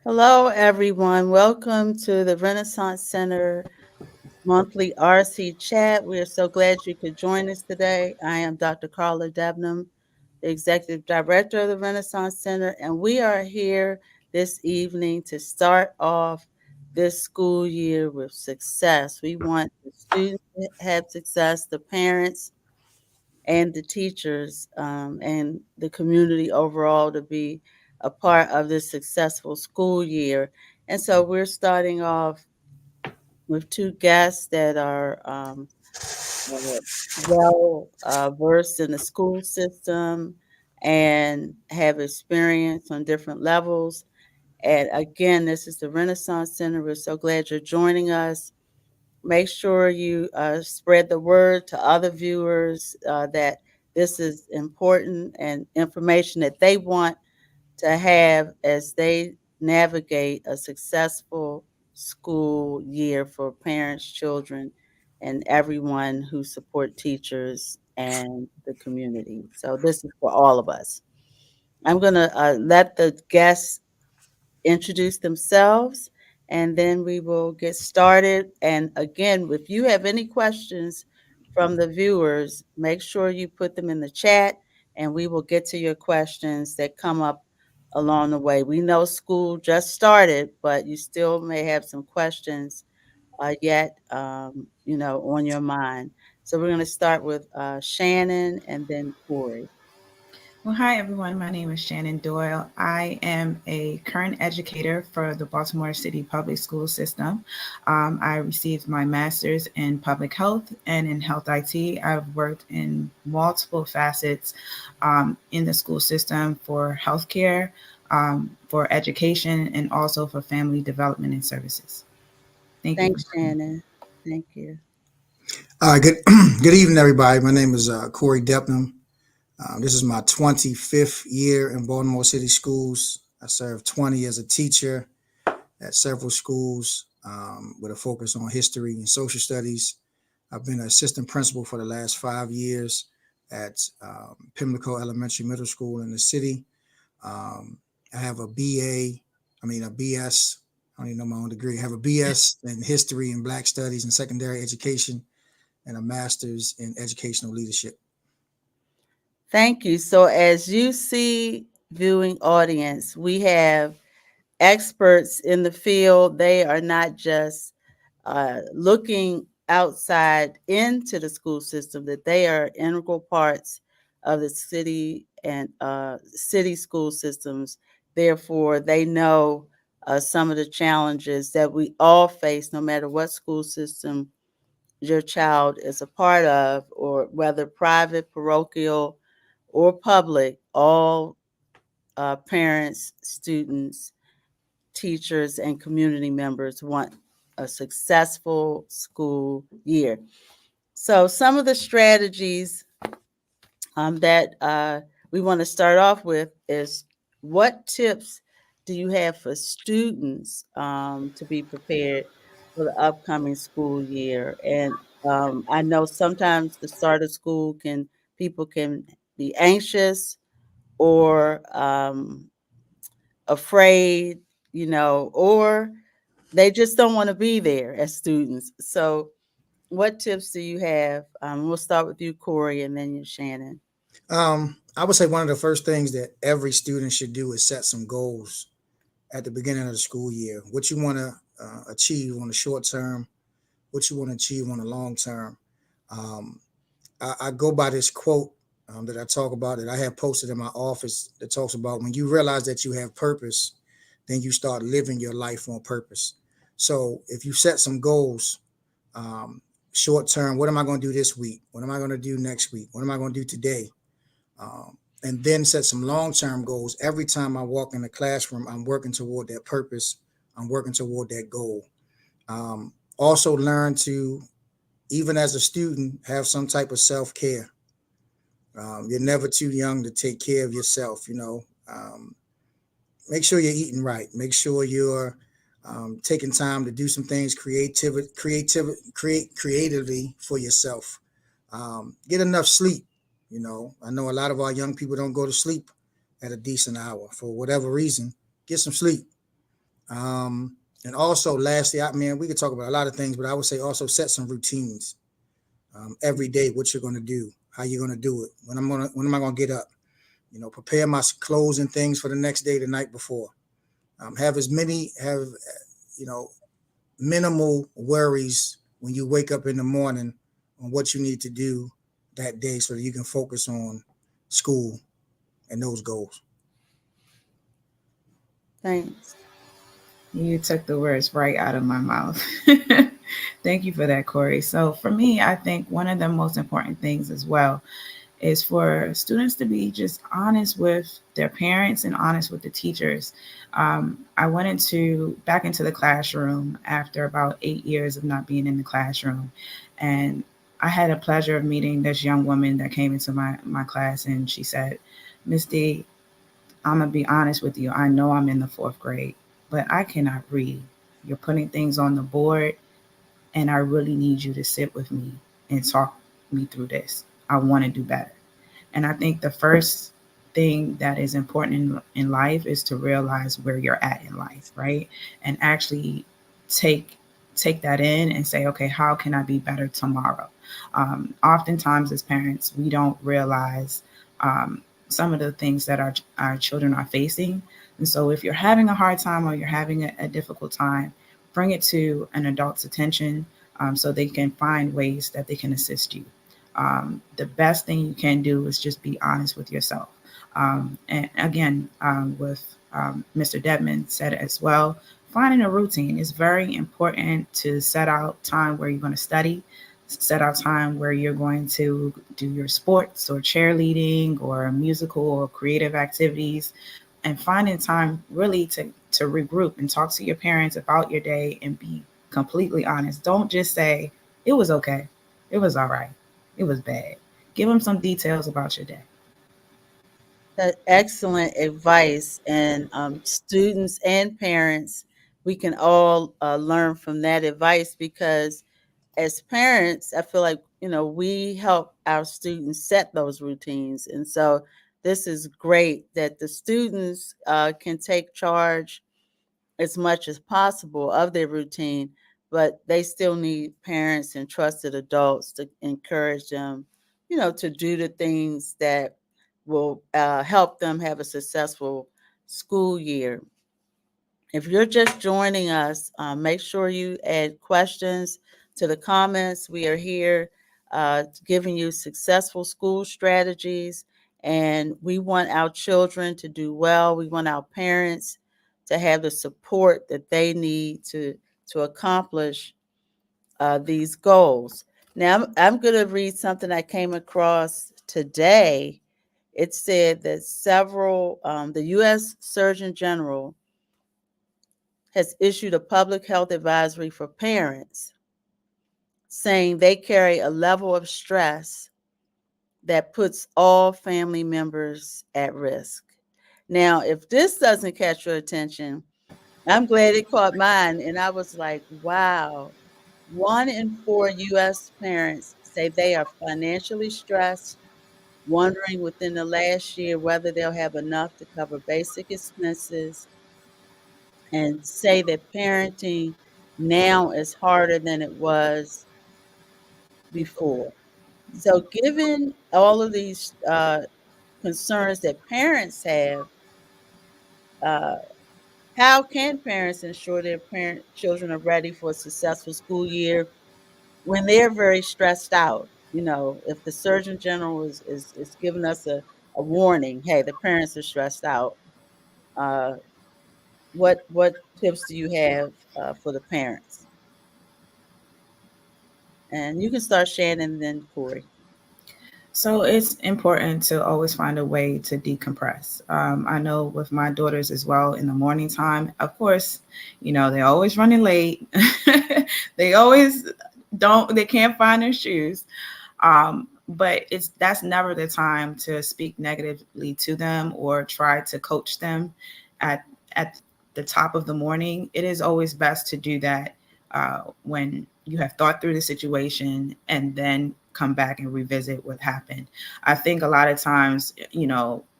Hello, everyone. Welcome to the Renaissance Center monthly RC chat. We are so glad you could join us today. I am Dr. Carla Debnam, the Executive Director of the Renaissance Center, and we are here this evening to start off this school year with success. We want the students to have success, the parents, and the teachers and the community overall to be a part of this successful school year. And so we're starting off with two guests that are uh, well versed in the school system and have experience on different levels. And again, this is the Renaissance Center. We're so glad you're joining us. Make sure you spread the word to other viewers that this is important and information that they want to have as they navigate a successful school year for parents, children, and everyone who support teachers and the community. So this is for all of us. I'm going to let the guests introduce themselves, and then we will get started. And again, if you have any questions from the viewers, make sure you put them in the chat, and we will get to your questions that come up along the way. We know school just started, but you still may have some questions yet, on your mind. So we're going to start with Shannon and then Corey. Well, hi everyone. My name is Shannon Doyle. I am a current educator for the Baltimore City Public School System. I received my master's in public health and in health IT. I've worked in multiple facets in the school system for healthcare, for education, and also for family development and services. Thank you for Thanks, having me. Shannon. Thank you. Good good evening, everybody. My name is Corey Debnam. This is my 25th year in Baltimore City Schools. I served 20 as a teacher at several schools with a focus on history and social studies. I've been an assistant principal for the last 5 years at Pimlico Elementary Middle School in the city. I have a BS. I don't even know my own degree. I have a BS in history and Black studies and secondary education and a master's in educational leadership. Thank you. So, as you see, viewing audience, we have experts in the field. They are not just looking outside into the school system, that they are integral parts of the city and city school systems. Therefore, they know some of the challenges that we all face, no matter what school system your child is a part of, or whether private, parochial, or public, all parents, students, teachers, and community members want a successful school year. So, some of the strategies that we want to start off with is, what tips do you have for students to be prepared for the upcoming school year? And I know sometimes the start of school people can be anxious or afraid, or they just don't want to be there as students. So, what tips do you have? We'll start with you, Corey, and then you, Shannon. I would say one of the first things that every student should do is set some goals at the beginning of the school year. What you want to achieve on the short term, what you want to achieve on the long term. Um, I go by this quote that I talk about that I have posted in my office that talks about when you realize that you have purpose, then you start living your life on purpose. So if you set some goals, um, short term, what am I going to do this week? What am I going to do next week? What am I going to do today? And then set some long term goals. Every time I walk in the classroom, I'm working toward that purpose. I'm working toward that goal. Also, learn to, even as a student, have some type of self care. You're never too young to take care of yourself. Make sure you're eating right. Make sure you're taking time to do some things creatively for yourself. Get enough sleep. I know a lot of our young people don't go to sleep at a decent hour for whatever reason. Get some sleep. And also, lastly, I mean, we could talk about a lot of things, but I would say also set some routines every day. What you're going to do, how you're going to do it, when am I going to get up? You know, prepare my clothes and things for the next day, the night before. Have you know minimal worries when you wake up in the morning on what you need to do that day, so that you can focus on school and those goals. Thanks. You took the words right out of my mouth. Thank you for that, Corey. So, for me, I think one of the most important things as well is for students to be just honest with their parents and honest with the teachers. I went back into the classroom after about 8 years of not being in the classroom, and I had a pleasure of meeting this young woman that came into my class, and she said, "Miss D, I'm gonna be honest with you. I know I'm in the fourth grade, but I cannot read. You're putting things on the board, and I really need you to sit with me and talk me through this. I want to do better." And I think the first thing that is important in life is to realize where you're at in life, right? And actually take take that in and say, okay, how can I be better tomorrow? Oftentimes, as parents, we don't realize some of the things that our children are facing. And so, if you're having a hard time or you're having a difficult time, bring it to an adult's attention so they can find ways that they can assist you. The best thing you can do is just be honest with yourself. And again, with Mr. Debnam said it as well, finding a routine is very important to set out time where you're going to study, set out time where you're going to do your sports or cheerleading or musical or creative activities, and finding time really to regroup and talk to your parents about your day and be completely honest. Don't just say, it was okay, it was all right, it was bad. Give them some details about your day. That excellent advice, and students and parents, we can all learn from that advice, because as parents, I feel like, we help our students set those routines. And so this is great that the students can take charge as much as possible of their routine, but they still need parents and trusted adults to encourage them, to do the things that will help them have a successful school year. If you're just joining us, make sure you add questions to the comments. We are here giving you successful school strategies, and we want our children to do well. We want our parents to have the support that they need to accomplish these goals. Now, I'm going to read something I came across today. It said that the U.S. Surgeon General has issued a public health advisory for parents, saying they carry a level of stress that puts all family members at risk. Now, if this doesn't catch your attention, I'm glad it caught mine. And I was like, wow, 1 in 4 US parents say they are financially stressed, wondering within the last year whether they'll have enough to cover basic expenses, and say that parenting now is harder than it was before. So, given all of these concerns that parents have, uh, how can parents ensure their children are ready for a successful school year when they're very stressed out? If the Surgeon General is giving us a warning, hey, the parents are stressed out. Uh, what tips do you have for the parents? And you can start Shannon and then Corey. So it's important to always find a way to decompress. I know with my daughters as well in the morning time, of course, they're always running late. They always they can't find their shoes. But that's never the time to speak negatively to them or try to coach them at at the top of the morning. It is always best to do that when you have thought through the situation and then come back and revisit what happened. I think a lot of times,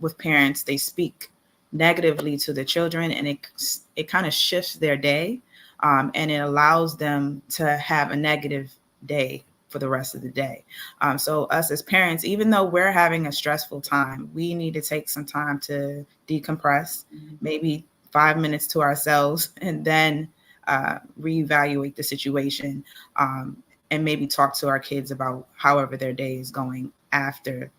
with parents, they speak negatively to the children, and it kind of shifts their day, and it allows them to have a negative day for the rest of the day. So us as parents, even though we're having a stressful time, we need to take some time to decompress, maybe 5 minutes to ourselves, and then reevaluate the situation, and maybe talk to our kids about however their day is going after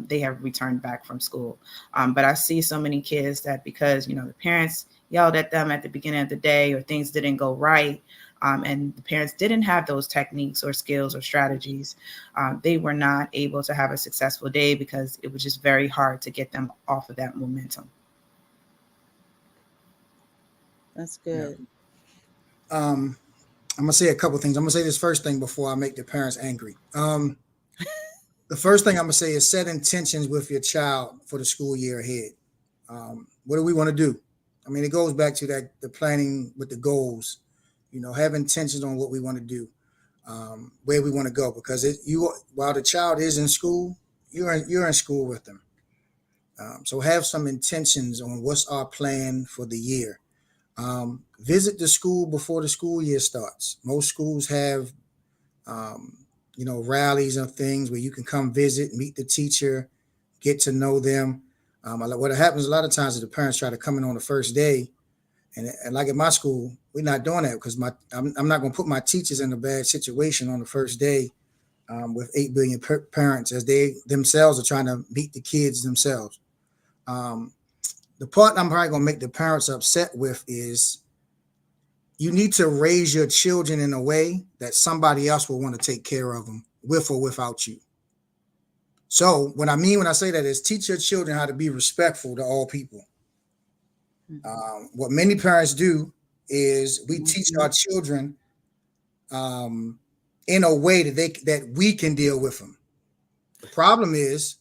they have returned back from school. But I see so many kids that because, the parents yelled at them at the beginning of the day, or things didn't go right, and the parents didn't have those techniques or skills or strategies, they were not able to have a successful day because it was just very hard to get them off of that momentum. That's Yeah. good. I'm gonna say a couple things. I'm gonna say this first thing before I make the parents angry. The first thing I'm gonna say is set intentions with your child for the school year ahead. What do we want to do? I mean, it goes back to that the planning with the goals. Have intentions on what we want to do, where we want to go. Because while the child is in school, you're in school with them. So have some intentions on what's our plan for the year. Visit the school before the school year starts. Most schools have, rallies and things where you can come visit, meet the teacher, get to know them. What happens a lot of times is the parents try to come in on the first day, and like at my school, we're not doing that because I'm not going to put my teachers in a bad situation on the first day, with 8 billion parents as they themselves are trying to meet the kids themselves. Um, the part I'm probably going to make the parents upset with is you need to raise your children in a way that somebody else will want to take care of them with or without you. So what I mean when I say that is teach your children how to be respectful to all people. What many parents do is we teach our children in a way that we can deal with them. The problem is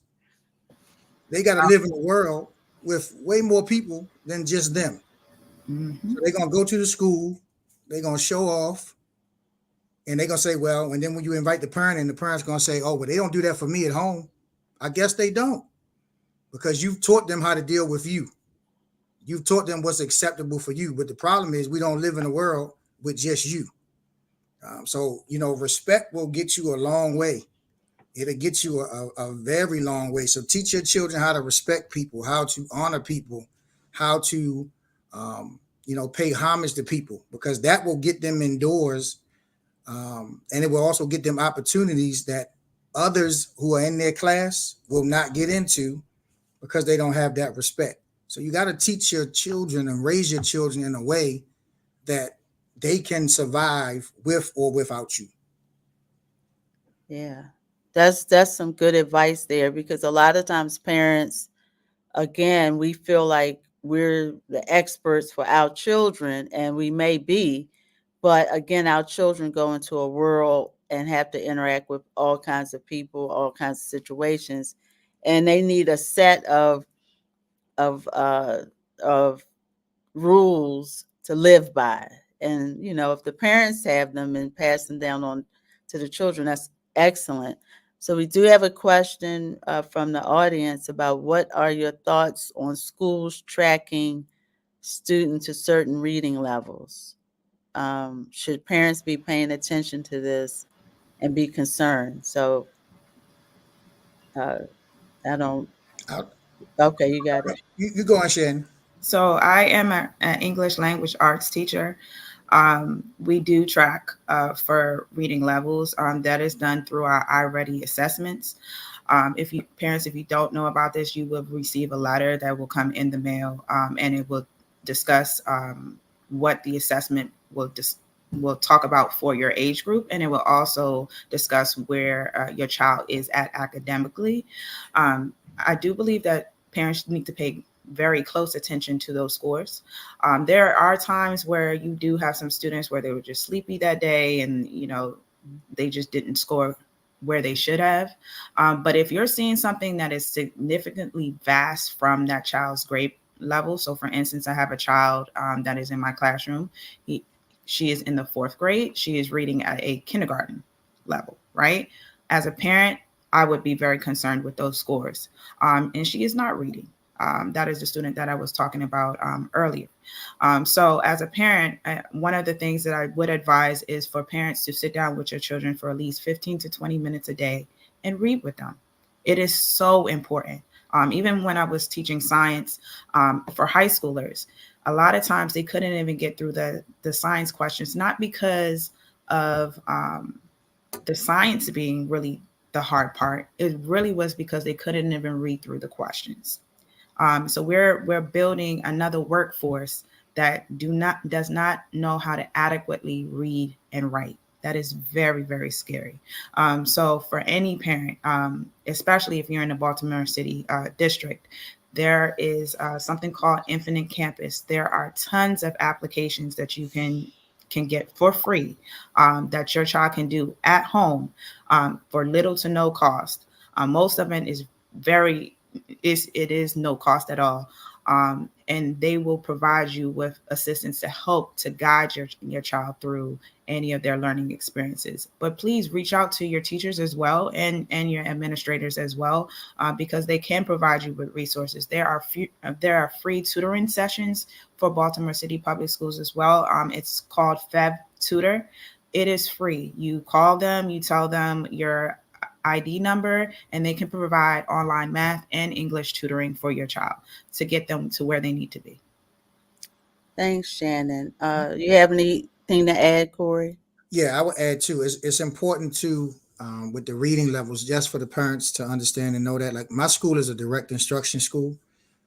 they got to live in a world with way more people than just them. Mm-hmm. So they're gonna go to the school, they're gonna show off, and they're gonna say, well, and then when you invite the parent in, the parent's gonna say, oh, well, they don't do that for me at home. I guess they don't, because you've taught them how to deal with you. You've taught them what's acceptable for you. But the problem is we don't live in a world with just you. So, respect will get you a long way. It'll get you a very long way. So teach your children how to respect people, how to honor people, how to, pay homage to people, because that will get them indoors. And it will also get them opportunities that others who are in their class will not get into because they don't have that respect. So you got to teach your children and raise your children in a way that they can survive with or without you. Yeah. That's some good advice there, because a lot of times parents, again, we feel like we're the experts for our children, and we may be, but again, our children go into a world and have to interact with all kinds of people, all kinds of situations, and they need a set of uh of rules to live by. And if the parents have them and pass them down on to the children, that's excellent. So we do have a question from the audience about what are your thoughts on schools tracking students to certain reading levels? Should parents be paying attention to this and be concerned? So uh, I don't. Out. Okay, you got it. You go on, Shannon. So I am an English language arts teacher. We do track for reading levels. That is done through our iReady assessments. If you don't know about this, you will receive a letter that will come in the mail, and it will discuss what the assessment will talk about for your age group, and it will also discuss where your child is at academically. I do believe that parents need to pay very close attention to those scores. There are times where you do have some students where they were just sleepy that day, and they just didn't score where they should have. But if you're seeing something that is significantly vast from that child's grade level, so for instance, I have a child that is in my classroom. She is in the 4th grade. She is reading at a kindergarten level, right? As a parent, I would be very concerned with those scores. And she is not reading. That is the student that I was talking about earlier. So as a parent, one of the things that I would advise is for parents to sit down with your children for at least 15 to 20 minutes a day and read with them. It is so important. Even when I was teaching science for high schoolers, a lot of times they couldn't even get through the science questions, not because of the science being really the hard part. It really was because they couldn't even read through the questions. So we're building another workforce that does not know how to adequately read and write. That is very, very scary. So for any parent, especially if you're in the Baltimore City district, there is something called Infinite Campus. There are tons of applications that you can get for free, that your child can do at home, for little to no cost. Most of it is very it is no cost at all. And they will provide you with assistance to help to guide your child through any of their learning experiences. But please reach out to your teachers as well, and your administrators as well, because they can provide you with resources. There are free tutoring sessions for Baltimore City Public Schools as well. It's called FEB Tutor. It is free. You call them, you tell them your ID number, and they can provide online math and English tutoring for your child to get them to where they need to be. Thanks, Shannon. You have anything to add, Corey? Yeah, I would add too. It's important to with the reading levels, just for the parents to understand and know that. Like my school is a direct instruction school,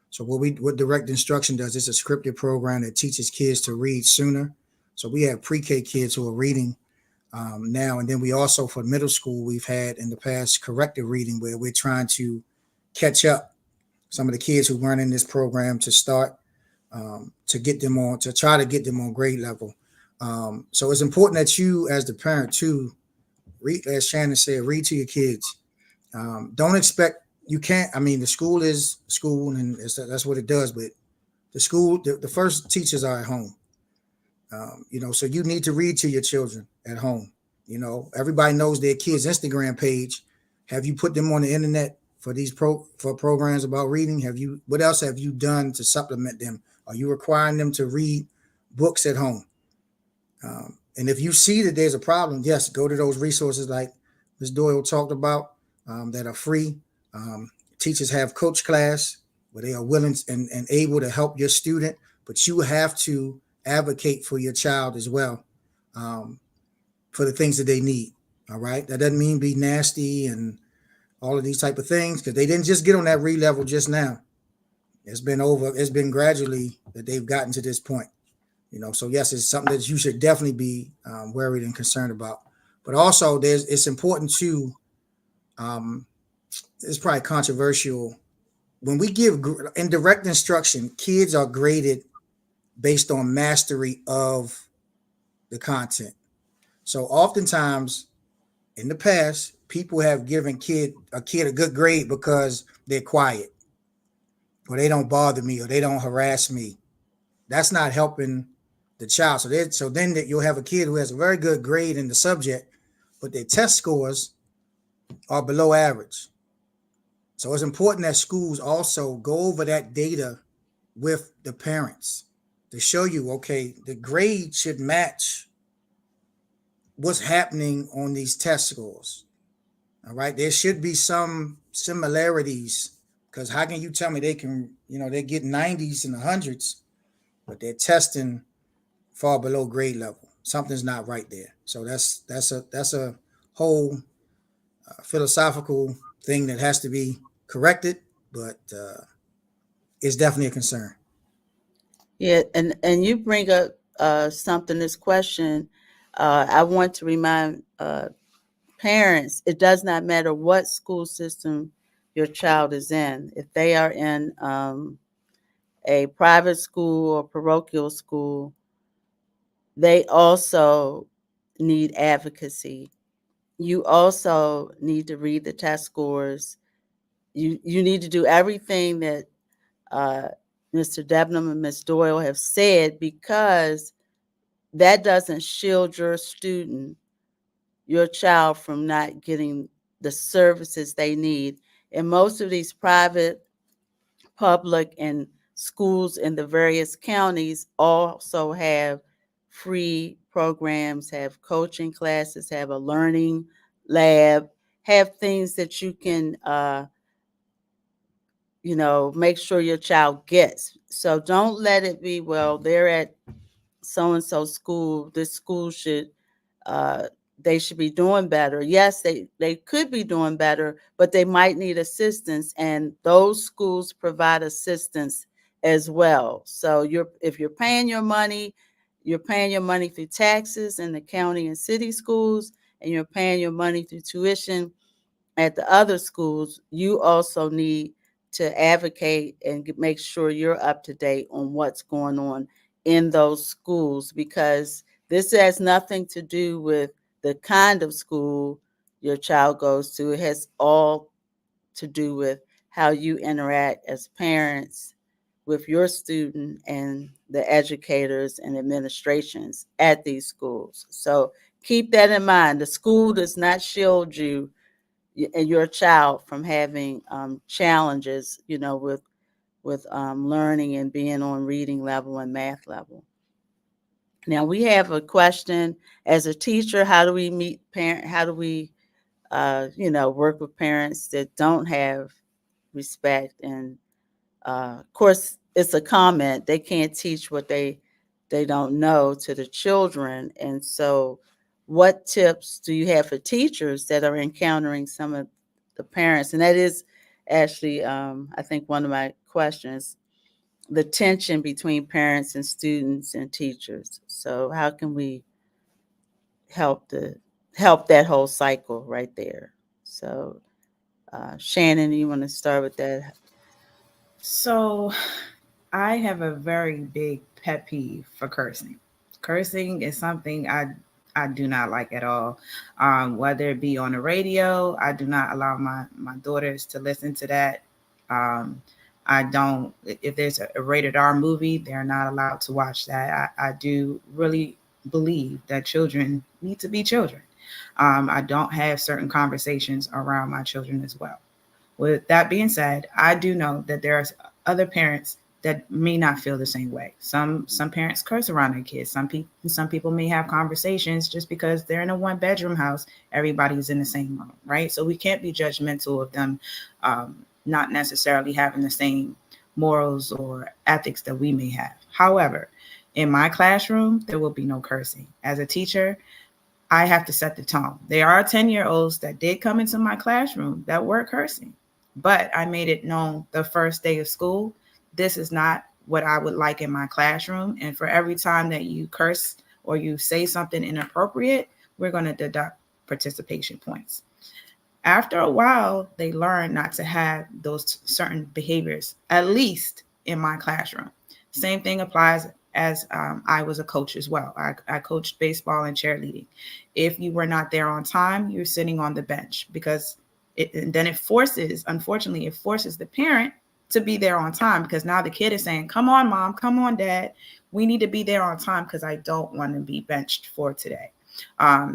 so what direct instruction does is a scripted program that teaches kids to read sooner. So we have pre-K kids who are reading now, and then we also for middle school we've had in the past corrective reading where we're trying to catch up some of the kids who weren't in this program to start to get them on to try to get them on grade level. So it's important that you, as the parent, too, read, as Shannon said, read to your kids. Don't expect you can't. I mean, the school is school, and that's what it does. But the school, the first teachers are at home. So you need to read to your children at home. Everybody knows their kids' Instagram page. Have you put them on the internet for for programs about reading? What else have you done to supplement them? Are you requiring them to read books at home? And if you see that there's a problem, yes, go to those resources like Ms. Doyle talked about that are free. Teachers have coach class where they are willing and able to help your student, but you have to advocate for your child as well, for the things that they need. All right. That doesn't mean be nasty and all of these type of things, because they didn't just get on that read level just now. It's been gradually that they've gotten to this point. So yes, it's something that you should definitely be worried and concerned about. But also it's important to, it's probably controversial. When we give in direct instruction, kids are graded based on mastery of the content. So oftentimes in the past, people have given a kid a good grade because they're quiet, or they don't bother me, or they don't harass me. That's not helping the child. So then you'll have a kid who has a very good grade in the subject, but their test scores are below average. So it's important that schools also go over that data with the parents to show you, okay, the grade should match what's happening on these test scores. All right. There should be some similarities, because how can you tell me they can, they get 90s and 100s, but they're testing far below grade level? Something's not right there. So that's a whole philosophical thing that has to be corrected, but it's definitely a concern. Yeah, and you bring up something. This question, I want to remind parents: it does not matter what school system your child is in. If they are in a private school or parochial school, they also need advocacy. You also need to read the test scores. You need to do everything that uh, Mr. Debnam and Ms. Doyle have said, because that doesn't shield your child, from not getting the services they need. And most of these private public and schools in the various counties also have free programs, have coaching classes, have a learning lab, have things that you can, make sure your child gets. So don't let it be, well, they're at so and so school. This school should, uh, they should be doing better. Yes, they could be doing better, but they might need assistance, and those schools provide assistance as well. So if you're paying your money, you're paying your money through taxes in the county and city schools, and you're paying your money through tuition at the other schools. You also need to advocate and make sure you're up to date on what's going on in those schools, because this has nothing to do with the kind of school your child goes to. It has all to do with how you interact as parents with your student and the educators and administrations at these schools. So keep that in mind. The school does not shield you and your child from having challenges, with learning and being on reading level and math level. Now we have a question: as a teacher, how do we meet parent? How do we, work with parents that don't have respect? And of course, it's a comment. They can't teach what they don't know to the children. And so, what tips do you have for teachers that are encountering some of the parents? And that is actually, I think, one of my questions: the tension between parents and students and teachers. So, how can we help the help that whole cycle right there? So, Shannon, you want to start with that? So I have a very big pet peeve for cursing. Cursing is something I do not like at all. Whether it be on the radio, I do not allow my daughters to listen to that. Um, I don't. If there's a rated R movie, they're not allowed to watch that. I do really believe that children need to be children. I don't have certain conversations around my children as well. With that being said, I do know that there are other parents that may not feel the same way. Some parents curse around their kids. Some people may have conversations just because they're in a one bedroom house. Everybody's in the same room, right? So we can't be judgmental of them not necessarily having the same morals or ethics that we may have. However, in my classroom, there will be no cursing. As a teacher, I have to set the tone. There are 10-year-olds that did come into my classroom that were cursing, but I made it known the first day of school, this is not what I would like in my classroom. And for every time that you curse or you say something inappropriate, we're going to deduct participation points. After a while, they learn not to have those certain behaviors, at least in my classroom. Same thing applies as I was a coach as well. I coached baseball and cheerleading. If you were not there on time, you're sitting on the bench because then it forces, unfortunately, it forces the parent to be there on time, because now the kid is saying, come on, mom, come on, dad. We need to be there on time because I don't want to be benched for today.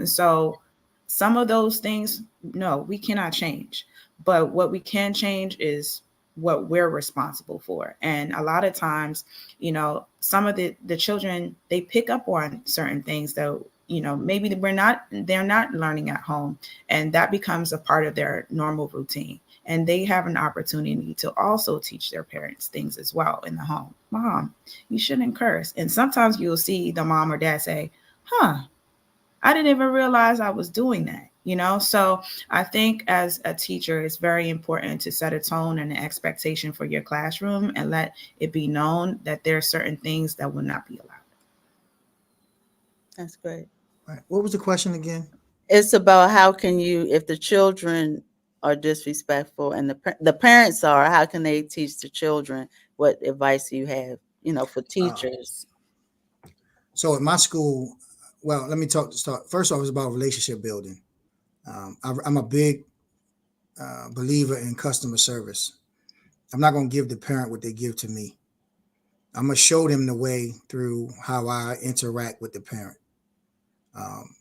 So some of those things, no, we cannot change. But what we can change is what we're responsible for. And a lot of times, some of the children, they pick up on certain things that, maybe they're not learning at home. And that becomes a part of their normal routine. And they have an opportunity to also teach their parents things as well in the home. Mom, you shouldn't curse. And sometimes you'll see the mom or dad say, I didn't even realize I was doing that, So I think as a teacher, it's very important to set a tone and an expectation for your classroom and let it be known that there are certain things that will not be allowed. That's great. Right. What was the question again? It's about how can you, if the children are disrespectful and the parents are, how can they teach the children? What advice do you have, for Uh, teachers? so at my school, well, let me start. First off, it's about relationship building. I'm a big believer in customer service. I'm not going to give the parent what they give to me. I'm going to show them the way through how I interact with the parent. Um,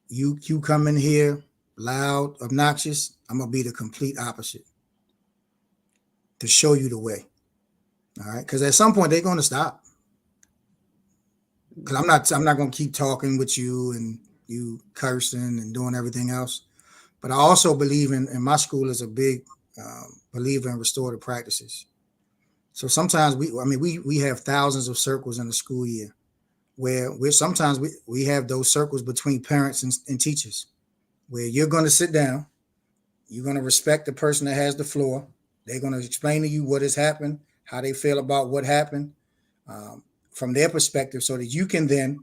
you come in here loud, obnoxious. I'm going to be the complete opposite to show you the way. All right, because at some point they're going to stop. Because I'm not going to keep talking with you and you cursing and doing everything else. But I also believe in my school is a big believer in restorative practices. So sometimes we have thousands of circles in the school year where sometimes we have those circles between parents and teachers where you're going to sit down, you're going to respect the person that has the floor. They're going to explain to you what has happened, how they feel about what happened um, from their perspective, so that you can then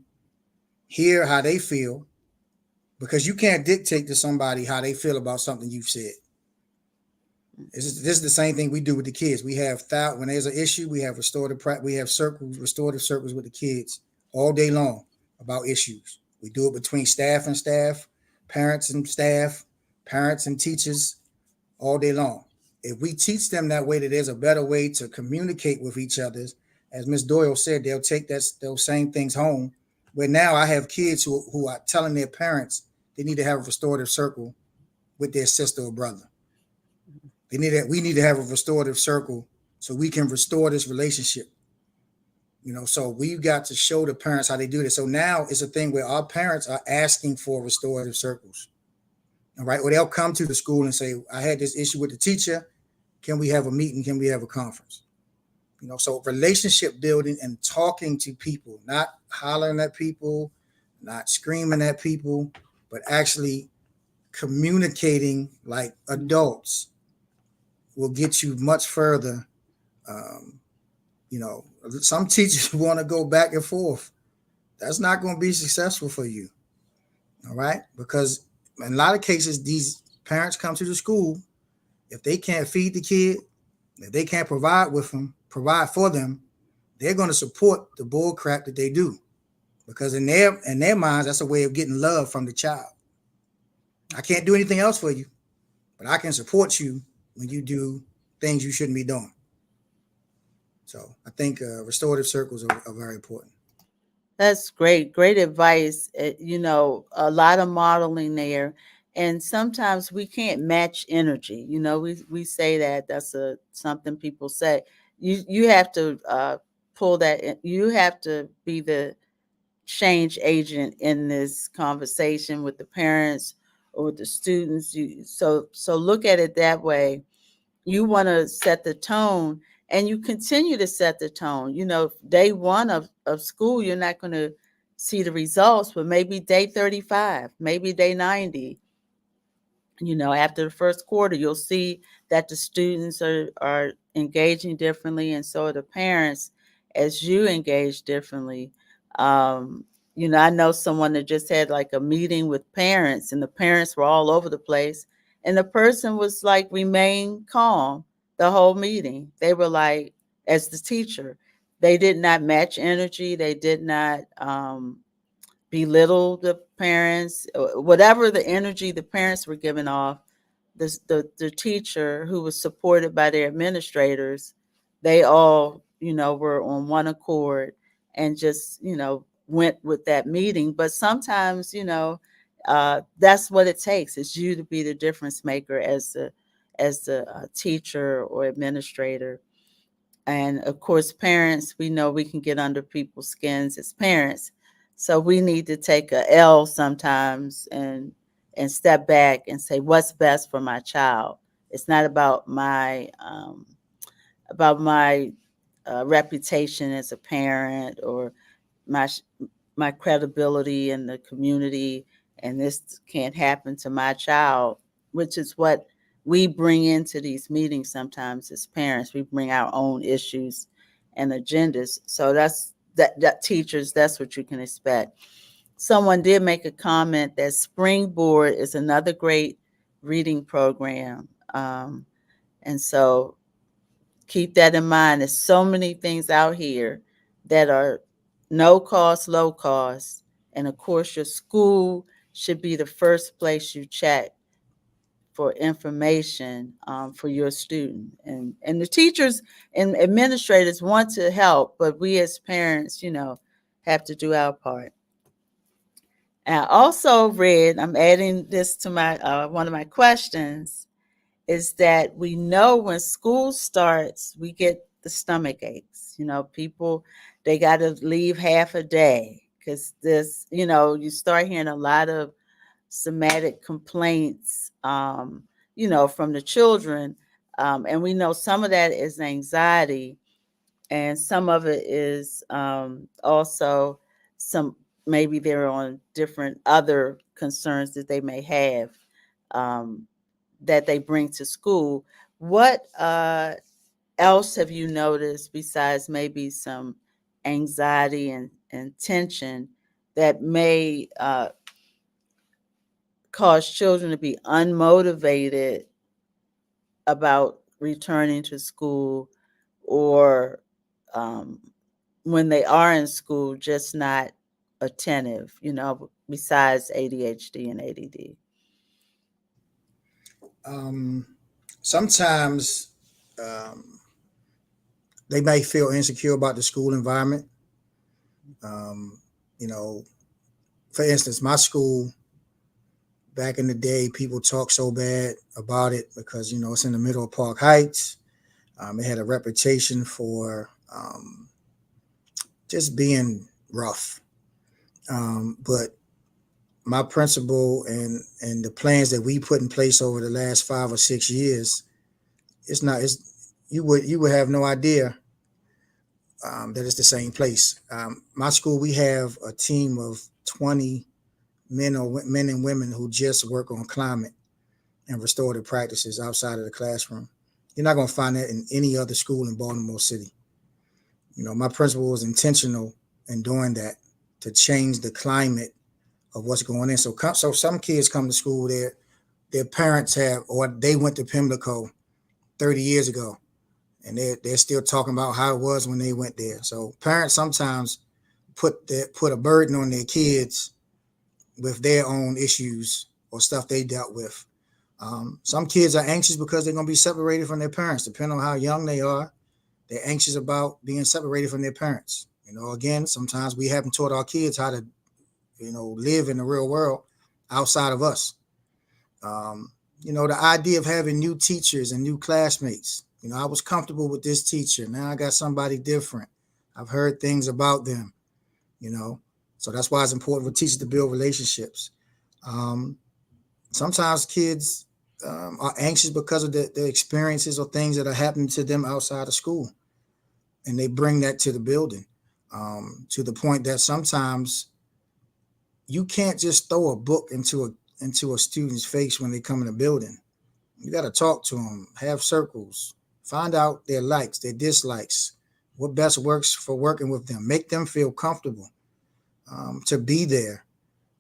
hear how they feel, because you can't dictate to somebody how they feel about something you've said. This is the same thing we do with the kids. We have when there's an issue, we have restorative circles with the kids all day long about issues. We do it between staff and staff, parents and staff, parents and teachers all day long. If we teach them that way, that there's a better way to communicate with each other, as Ms. Doyle said, they'll take those same things home. Where now I have kids who are telling their parents they need to have a restorative circle with their sister or brother. We need to have a restorative circle so we can restore this relationship. So we've got to show the parents how they do this. So now it's a thing where our parents are asking for restorative circles. All right. Or they'll come to the school and say, I had this issue with the teacher. Can we have a meeting? Can we have a conference? So relationship building and talking to people, not hollering at people, not screaming at people, but actually communicating like adults will get you much further. Um, some teachers want to go back and forth. That's not going to be successful for you. All right. Because in a lot of cases, these parents come to the school. If they can't feed the kid, if they can't provide for them, they're going to support the bull crap that they do. Because in their minds, that's a way of getting love from the child. I can't do anything else for you, but I can support you when you do things you shouldn't be doing. So I think restorative circles are very important. That's great. Great advice. A lot of modeling there. And sometimes we can't match energy. We say that that's something people say. You have to pull that in. You have to be the change agent in this conversation with the parents or with the students. So look at it that way. You want to set the tone, and you continue to set the tone. Day one of school, you're not going to see the results, but maybe day 35, maybe day 90. After the first quarter, you'll see that the students are engaging differently, and so are the parents as you engage differently. Um, I know someone that just had like a meeting with parents, and the parents were all over the place, and the person was like, remain calm the whole meeting. They were like, as the teacher, they did not match energy. They did not belittle the parents, whatever the energy the parents were giving off. The teacher, who was supported by their administrators, they all were on one accord and just went with that meeting. But sometimes that's what it takes, is you to be the difference maker as the teacher or administrator. And of course, parents, we know we can get under people's skins as parents. So we need to take a L sometimes and step back and say, what's best for my child? It's not about my reputation as a parent, or my my credibility in the community, and this can't happen to my child, which is what we bring into these meetings sometimes as parents. We bring our own issues and agendas. So that teachers, that's what you can expect. Someone did make a comment that Springboard is another great reading program. And so keep that in mind. There's so many things out here that are no cost, low cost. And of course, your school should be the first place you check for information for your student. And the teachers and administrators want to help, but we as parents, have to do our part. And I also read, I'm adding this to my one of my questions, is that we know when school starts, we get the stomach aches. People, they got to leave half a day because this, you start hearing a lot of somatic complaints, from the children. And we know some of that is anxiety, and some of it is also some, maybe they're on different other concerns that they may have, um, that they bring to school. What else have you noticed besides maybe some anxiety and tension that may cause children to be unmotivated about returning to school, or um, when they are in school, just not attentive, besides ADHD and ADD? Um, Sometimes um, they may feel insecure about the school environment. Um, you know, for instance, my school back in the day, people talk so bad about it because it's in the middle of Park Heights. It had a reputation for just being rough. But my principal and the plans that we put in place over the last 5 or 6 years, it's not. It's you would have no idea that it's the same place. My school, we have a team of 20 men and women who just work on climate and restorative practices outside of the classroom. You're not going to find that in any other school in Baltimore City. My principal was intentional in doing that to change the climate of what's going in. So some kids come to school, their parents have, or they went to Pimlico 30 years ago, and they're still talking about how it was when they went there. So parents sometimes put a burden on their kids with their own issues or stuff they dealt with. Some kids are anxious because they're going to be separated from their parents, depending on how young they are. They're anxious about being separated from their parents. Again, sometimes we haven't taught our kids how to, live in the real world outside of us. The idea of having new teachers and new classmates. I was comfortable with this teacher. Now I got somebody different. I've heard things about them, you know. So that's why it's important for teachers to build relationships. Um, Sometimes kids are anxious because of the experiences or things that are happening to them outside of school, and they bring that to the building, to the point that sometimes you can't just throw a book into a student's face when they come in the building. You got to talk to them, have circles, find out their likes, their dislikes, what best works for working with them, make them feel comfortable to be there.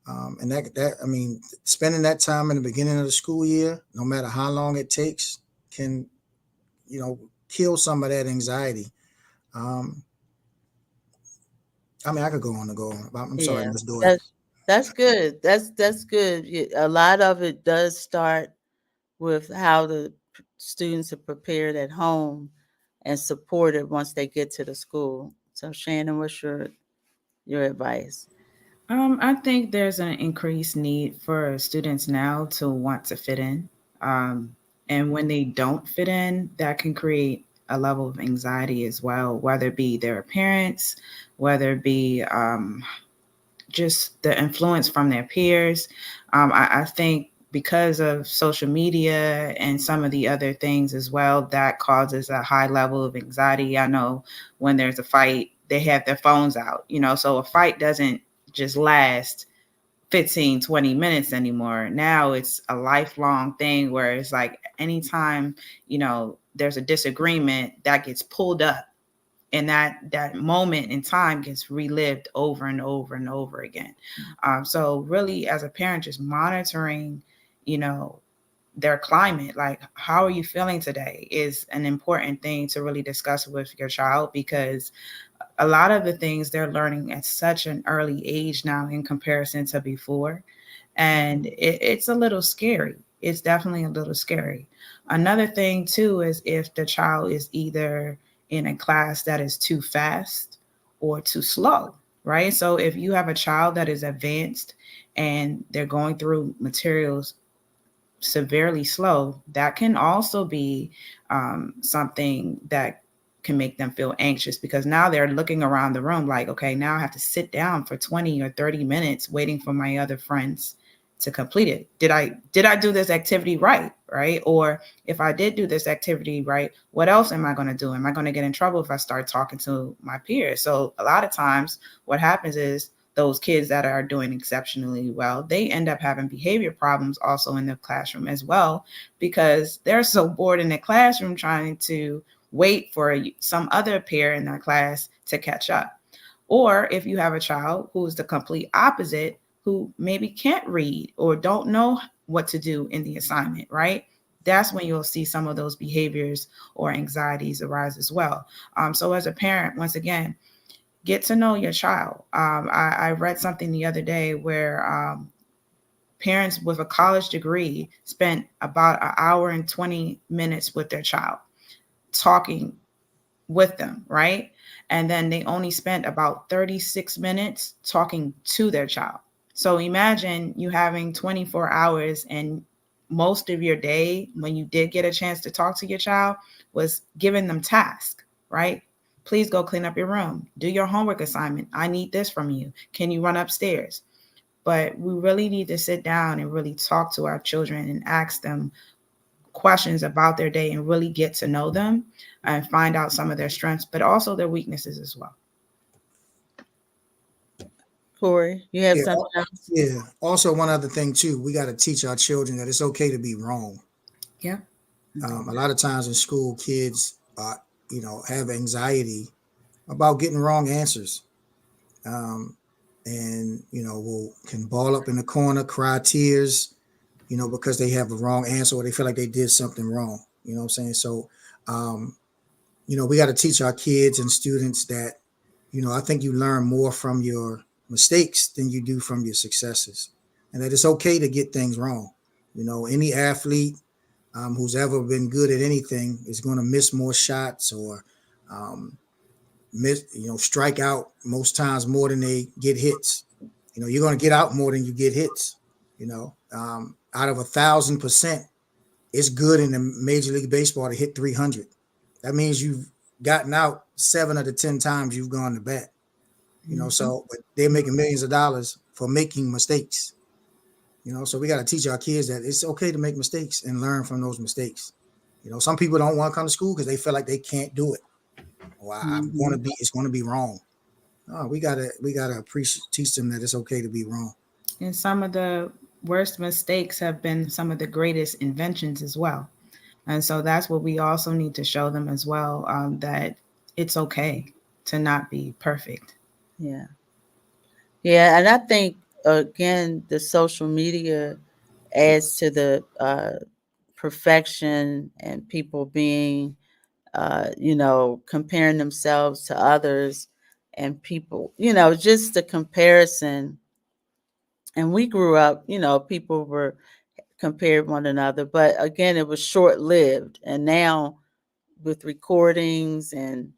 And I mean, spending that time in the beginning of the school year, no matter how long it takes, can, kill some of that anxiety. Um, I mean, I could go on and go on. I'm sorry, Yeah, Miss Doyle. that's good. That's good. A lot of it does start with how the students are prepared at home and supported once they get to the school. So, Shannon, what's your advice? I think there's an increased need for students now to want to fit in. Um, and when they don't fit in, that can create a level of anxiety as well, whether it be their parents, whether it be just the influence from their peers. I think because of social media and some of the other things as well, that causes a high level of anxiety. I know when there's a fight, they have their phones out, so a fight doesn't just last 15, 20 minutes anymore. Now it's a lifelong thing where it's like anytime, there's a disagreement that gets pulled up, and that moment in time gets relived over and over and over again. So really, as a parent, just monitoring, you know, their climate, like how are you feeling today, is an important thing to really discuss with your child, because a lot of the things they're learning at such an early age now in comparison to before, and it's a little scary. It's definitely a little scary. Another thing too is if the child is either in a class that is too fast or too slow, right? So if you have a child that is advanced and they're going through materials severely slow, that can also be something that can make them feel anxious, because now they're looking around the room like, okay, now I have to sit down for 20 or 30 minutes waiting for my other friends to complete it. Did I do this activity right? Right? Or if I did do this activity right, what else am I going to do? Am I going to get in trouble if I start talking to my peers? So a lot of times what happens is those kids that are doing exceptionally well, they end up having behavior problems also in the classroom as well, because they're so bored in the classroom trying to wait for some other peer in their class to catch up. Or if you have a child who's the complete opposite, who maybe can't read or don't know what to do in the assignment, right? That's when you'll see some of those behaviors or anxieties arise as well. So as a parent, once again, get to know your child. I read something the other day where parents with a college degree spent about an hour and 20 minutes with their child talking with them, right? And then they only spent about 36 minutes talking to their child. So imagine you having 24 hours and most of your day, when you did get a chance to talk to your child, was giving them tasks, right? Please go clean up your room. Do your homework assignment. I need this from you. Can you run upstairs? But we really need to sit down and really talk to our children and ask them questions about their day and really get to know them and find out some of their strengths, but also their weaknesses as well. Corey, you have Yeah, something else? yeah. Also, one other thing too, we got to teach our children that it's okay to be wrong. Yeah. A lot of times in school, kids, have anxiety about getting wrong answers, and will can ball up in the corner, cry tears, because they have a wrong answer or they feel like they did something wrong. You know what I'm saying? So, um, we got to teach our kids and students that, I think you learn more from your mistakes than you do from your successes, and that it's okay to get things wrong. Any athlete who's ever been good at anything is going to miss more shots or um, strike out most times more than they get hits. You're going to get out more than you get hits. Out of 1,000%, it's good in the Major League Baseball to hit 300. That means you've gotten out 7 of the 10 times you've gone to bat. So but they're making millions of dollars for making mistakes. So we got to teach our kids that it's okay to make mistakes and learn from those mistakes. Some people don't want to come to school because they feel like they can't do it. Or I'm going to be, it's going to be wrong. No, we gotta teach them that it's okay to be wrong. And some of the worst mistakes have been some of the greatest inventions as well. And so that's what we also need to show them as well, that it's okay to not be perfect. Yeah. Yeah. And I think, again, the social media adds to the perfection and people being, comparing themselves to others and people, just the comparison. And we grew up, people were compared one another, but again, it was short lived. And now with recordings and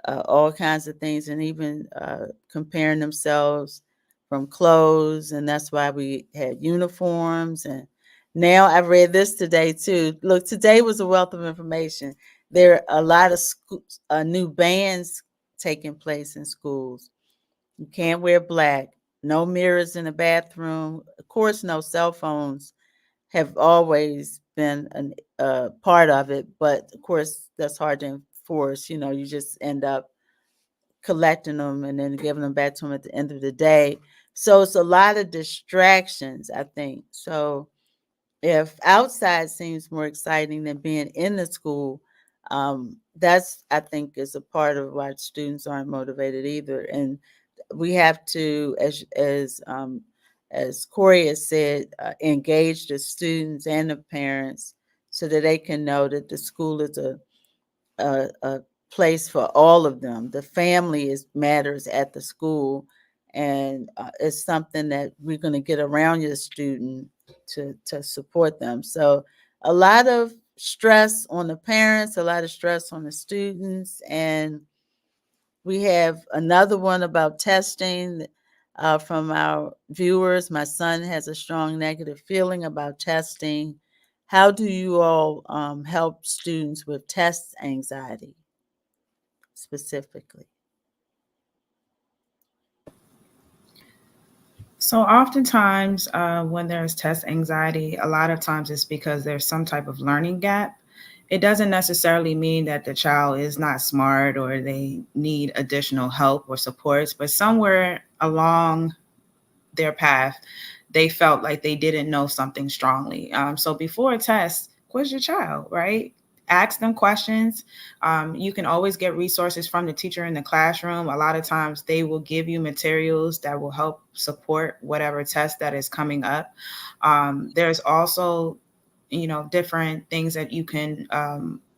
all kinds of things, and even comparing themselves from clothes, and that's why we had uniforms. And now I read this today too. Look, today was a wealth of information. There are a lot of new bans taking place in schools. You can't wear black. No mirrors in the bathroom. Of course, no cell phones have always been a part of it, but of course that's hard to enforce. You just end up collecting them and then giving them back to them at the end of the day. So it's a lot of distractions, I think. So if outside seems more exciting than being in the school, that's, I think, is a part of why students aren't motivated either. And we have to, as Corey has said, engage the students and the parents so that they can know that the school is a place for all of them. The family matters at the school, and it's something that we're going to get around your student to support them. So a lot of stress on the parents, a lot of stress on the students, and we have another one about testing from our viewers. My son has a strong negative feeling about testing. How do you all help students with test anxiety? specifically? So oftentimes, when there's test anxiety, a lot of times it's because there's some type of learning gap. It doesn't necessarily mean that the child is not smart or they need additional help or supports, but somewhere along their path, they felt like they didn't know something strongly. So before a test, quiz your child, right? Ask them questions. You can always get resources from the teacher in the classroom. A lot of times they will give you materials that will help support whatever test that is coming up. There's also, different things that you can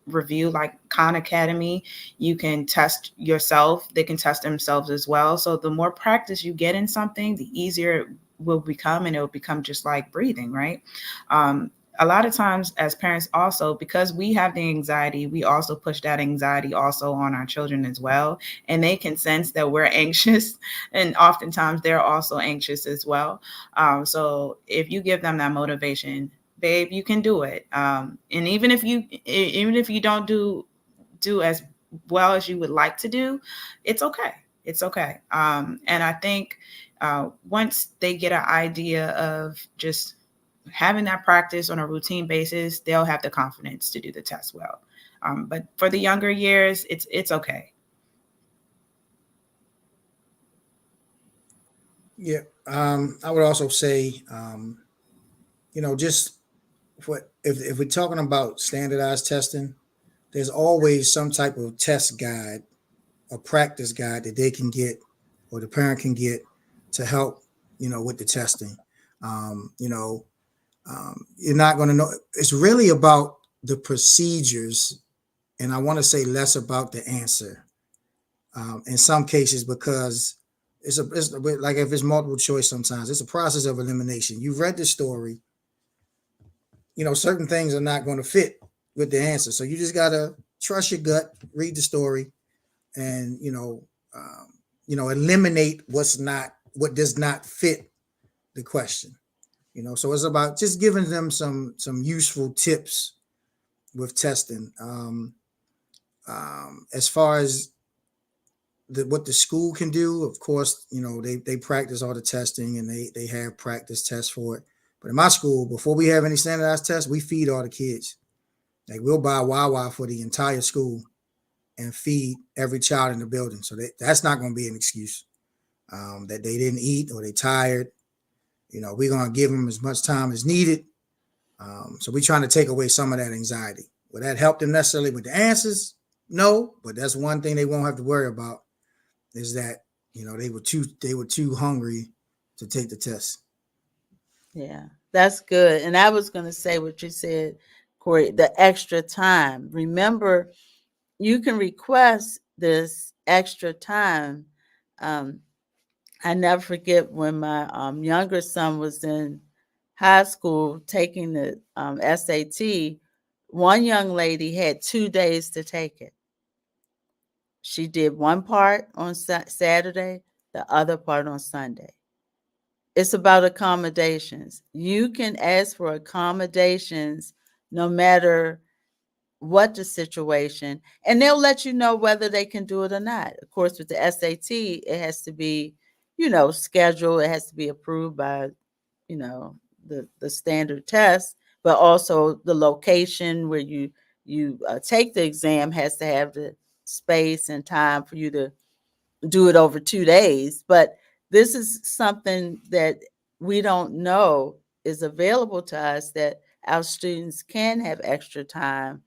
review, like Khan Academy. You can test yourself. They can test themselves as well. So the more practice you get in something, the easier it will become, and it will become just like breathing, right? A lot of times as parents also, because we have the anxiety, we also push that anxiety also on our children as well. And they can sense that we're anxious, and oftentimes they're also anxious as well. So if you give them that motivation, babe, you can do it. And even if you don't do as well as you would like to do, it's okay. It's okay. And I think once they get an idea of just having that practice on a routine basis, they'll have the confidence to do the test well. But for the younger years, it's okay. Yeah. I would also say, just what if we're talking about standardized testing, there's always some type of test guide, a practice guide that they can get or the parent can get to help, with the testing. Um, you know, you're not going to know. It's really about the procedures, and I want to say less about the answer. In some cases, because it's like if it's multiple choice, sometimes it's a process of elimination. You've read the story, certain things are not going to fit with the answer. So you just gotta trust your gut, read the story, and eliminate what does not fit the question. So it's about just giving them some useful tips with testing. As far as what the school can do, of course, they practice all the testing and they have practice tests for it. But in my school, before we have any standardized tests, we feed all the kids. Like we'll buy Wawa for the entire school and feed every child in the building. So that's not going to be an excuse that they didn't eat or they tired. We're going to give them as much time as needed. So we're trying to take away some of that anxiety. Will that help them necessarily with the answers? No, but that's one thing they won't have to worry about is that they were too hungry to take the test. Yeah, that's good. And I was going to say what you said, Corey, the extra time. Remember, you can request this extra time. Um, I never forget when my younger son was in high school taking the SAT. One young lady had 2 days to take it. She did one part on Saturday, the other part on Sunday. It's about accommodations. You can ask for accommodations no matter what the situation, and they'll let you know whether they can do it or not. Of course, with the SAT, it has to be, scheduled. It has to be approved by, the standard test, but also the location where you take the exam has to have the space and time for you to do it over 2 days. But this is something that we don't know is available to us, that our students can have extra time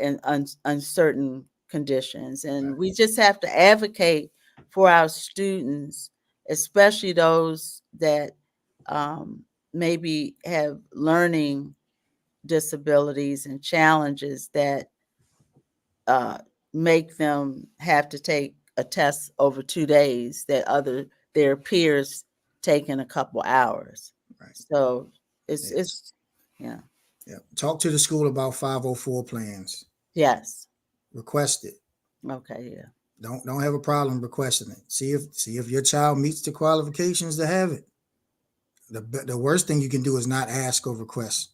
in uncertain conditions. And we just have to advocate for our students, especially those that maybe have learning disabilities and challenges that uh, make them have to take a test over 2 days that their peers take in a couple hours. Right. So Yes. it's yeah. Yeah. Talk to the school about 504 plans. Yes. Request it. Okay, yeah. Don't have a problem requesting it. See if your child meets the qualifications to have it. The worst thing you can do is not ask or request.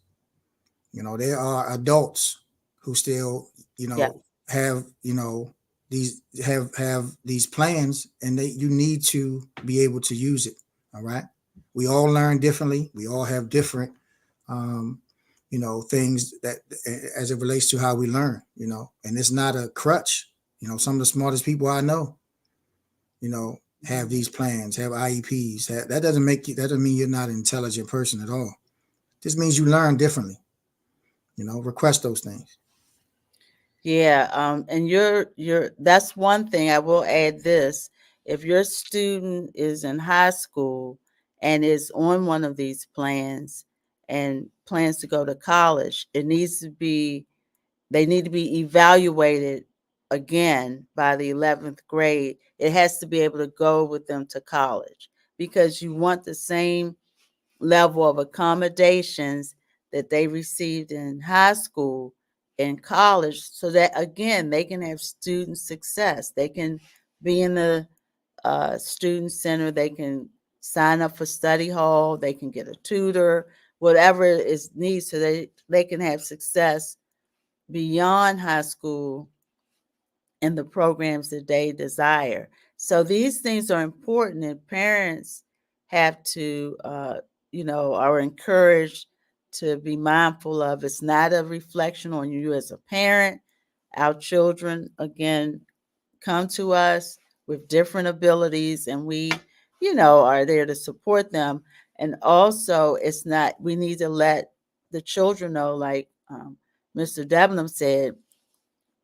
There are adults who still, Yeah. have, these have these plans, and you need to be able to use it. All right. We all learn differently. We all have different, um, things that as it relates to how we learn. And it's not a crutch. Some of the smartest people I know, have these plans, have IEPs. That doesn't make you. That doesn't mean you're not an intelligent person at all. This means you learn differently. Request those things. Yeah, and that's one thing I will add this. If your student is in high school and is on one of these plans and plans to go to college, they need to be evaluated again by the 11th grade. It has to be able to go with them to college because you want the same level of accommodations that they received in high school in college so that again they can have student success. They can be in the student center, they can sign up for study hall, they can get a tutor, whatever is needed so they can have success beyond high school in the programs that they desire. So these things are important, and parents have to, are encouraged to be mindful of. It's not a reflection on you as a parent. Our children, again, come to us with different abilities, and we, are there to support them. And also, we need to let the children know, like Mr. Debnam said,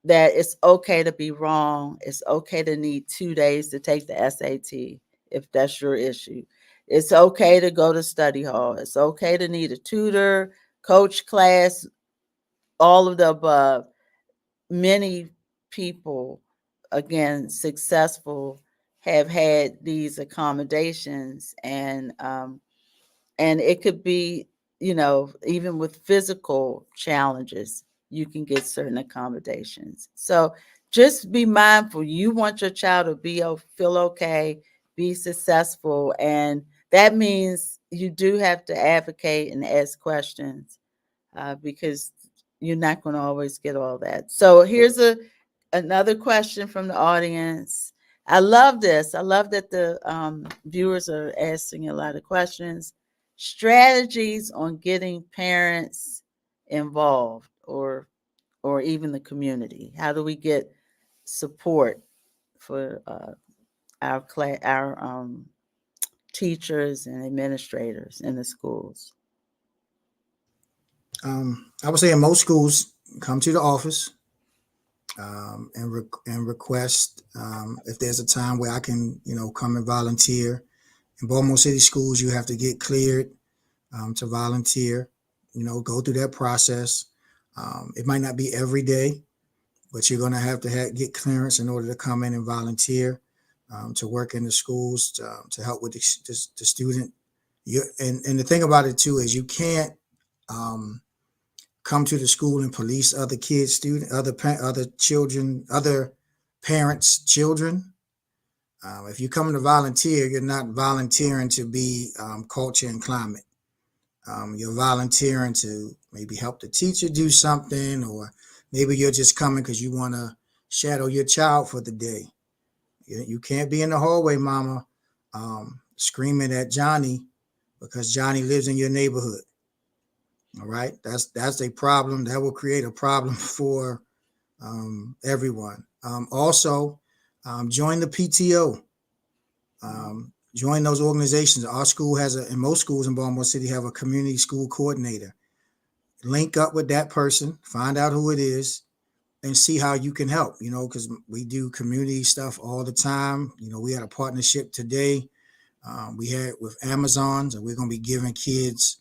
that it's okay to be wrong. It's okay to need 2 days to take the SAT if that's your issue. It's okay to go to study hall. It's okay to need a tutor, coach class, all of the above. Many people, again, successful, have had these accommodations, and it could be, even with physical challenges, you can get certain accommodations. So just be mindful. You want your child to feel okay, be successful, and that means you do have to advocate and ask questions because you're not going to always get all that. So here's another question from the audience. I love this. I love that the viewers are asking a lot of questions. Strategies on getting parents involved, or even the community. How do we get support for our teachers and administrators in the schools? I would say in most schools, come to the office, and request, if there's a time where I can, come and volunteer. In Baltimore City schools, you have to get cleared, to volunteer. Go through that process. It might not be every day, but you're going to have get clearance in order to come in and volunteer, to work in the schools, to help with the student. And the thing about it too is you can't, come to the school and police other kids, other children, other parents' children. If you come to volunteer, you're not volunteering to be, culture and climate. You're volunteering to maybe help the teacher do something, or maybe you're just coming because you want to shadow your child for the day. You can't be in the hallway, mama, screaming at Johnny because Johnny lives in your neighborhood. All right, that's a problem. That will create a problem for, everyone. Also, join the PTO. Join those organizations. Our school and most schools in Baltimore City have a community school coordinator. Link up with that person, find out who it is, and see how you can help. Because we do community stuff all the time. We had a partnership today. We had with Amazon, and we're going to be giving kids,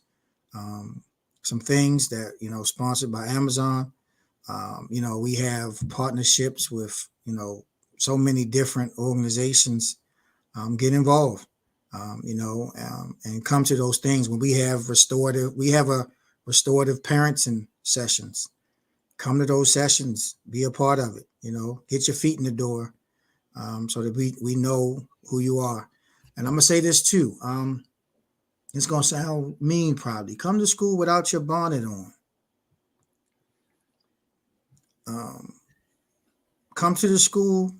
some things that, sponsored by Amazon. We have partnerships with, so many different organizations. Get involved, and come to those things when we have a restorative parenting sessions. Come to those sessions, be a part of it, get your feet in the door, so that we know who you are. And I'm going to say this too. It's going to sound mean probably. Come to school without your bonnet on. come to the school,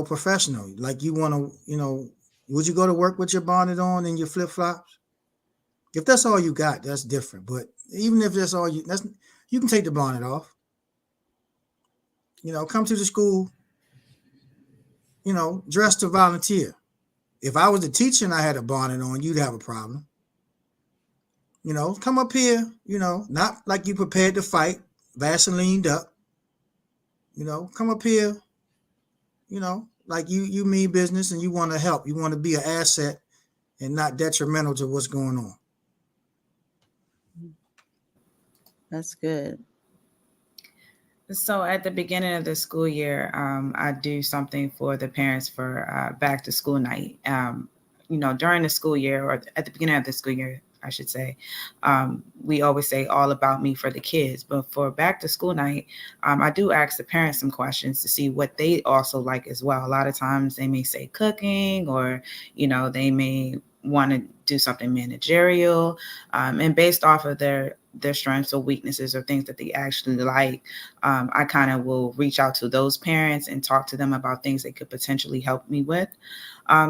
professional. Like you want to, would you go to work with your bonnet on and your flip flops? If that's all you got, that's different. But even if that's all you can take the bonnet off. Come to the school, dressed to volunteer. If I was a teacher and I had a bonnet on, you'd have a problem. Come up here, not like you prepared to fight, Vaselined up. Come up here, like you mean business and you want to help. You want to be an asset and not detrimental to what's going on. That's good. So at the beginning of the school year, I do something for the parents for back to school night. During the school year or at the beginning of the school year, I should say, we always say all about me for the kids. But for back to school night, I do ask the parents some questions to see what they also like as well. A lot of times they may say cooking or, they may want to do something managerial, and based off of their strengths or weaknesses or things that they actually like, I kind of will reach out to those parents and talk to them about things they could potentially help me with.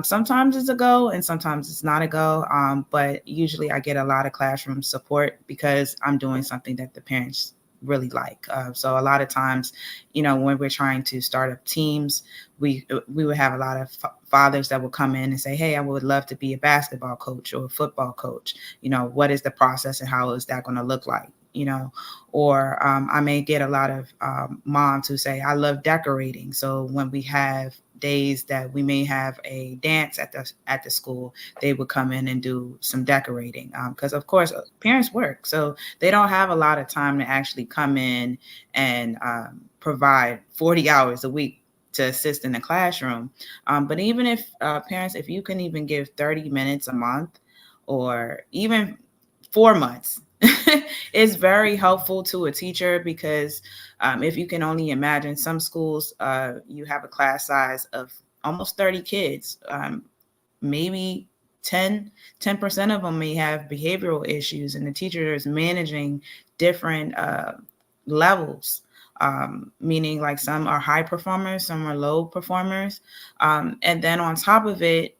Sometimes it's a go and sometimes it's not a go, but usually I get a lot of classroom support because I'm doing something that the parents really like. So a lot of times, when we're trying to start up teams, we would have a lot of fathers that will come in and say, hey, I would love to be a basketball coach or a football coach. What is the process and how is that going to look like? Or I may get a lot of moms who say, I love decorating. So when we have days that we may have a dance at the school, they would come in and do some decorating, because of course parents work, so they don't have a lot of time to actually come in and provide 40 hours a week to assist in the classroom. But even if parents, if you can even give 30 minutes a month or even 4 months, it's very helpful to a teacher because if you can only imagine, some schools, you have a class size of almost 30 kids. Maybe 10% of them may have behavioral issues, and the teacher is managing different levels, meaning like some are high performers, some are low performers. And then on top of it,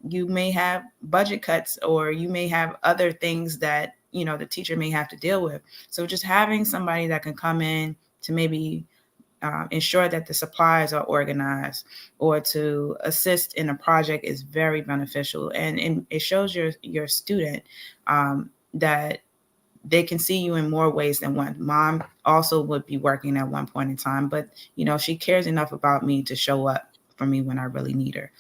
you may have budget cuts or you may have other things that the teacher may have to deal with. So just having somebody that can come in to maybe ensure that the supplies are organized or to assist in a project is very beneficial. And it shows your student that they can see you in more ways than one. Mom also would be working at one point in time, but she cares enough about me to show up for me when I really need her.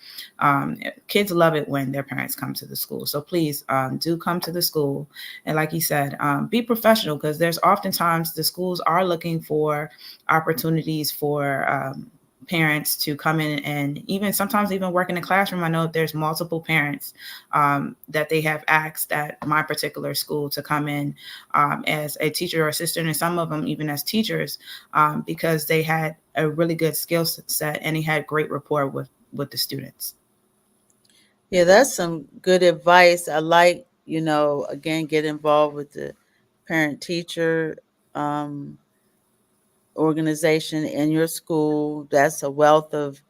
Kids love it when their parents come to the school. So please do come to the school. And like you said, be professional, because there's oftentimes the schools are looking for opportunities for parents to come in and even sometimes even work in the classroom. I know there's multiple parents that they have asked at my particular school to come in as a teacher or assistant, and some of them even as teachers, because they had a really good skill set and he had great rapport with the students. Yeah, that's some good advice. I like, again, get involved with the parent teacher organization in your school. That's a wealth of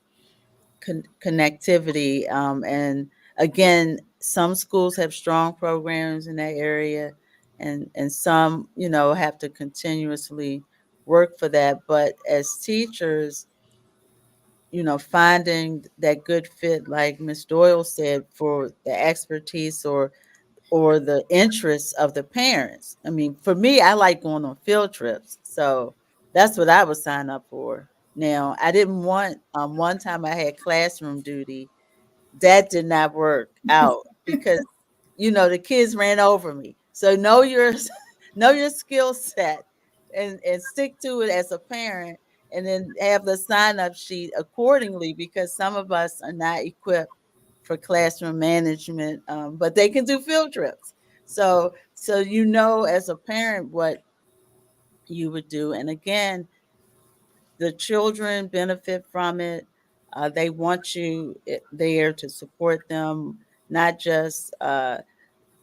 connectivity. And again, some schools have strong programs in that area, and some, have to continuously work for that. But as teachers, finding that good fit, like Miss Doyle said, for the expertise or the interests of the parents. I mean, for me, I like going on field trips, so that's what I would sign up for. Now, I didn't want. One time I had classroom duty, that did not work out because the kids ran over me. So know your know your skill set and stick to it as a parent, and then have the sign up sheet accordingly, because some of us are not equipped for classroom management, but they can do field trips. So as a parent what you would do, and again, the children benefit from it. They want you there to support them, not just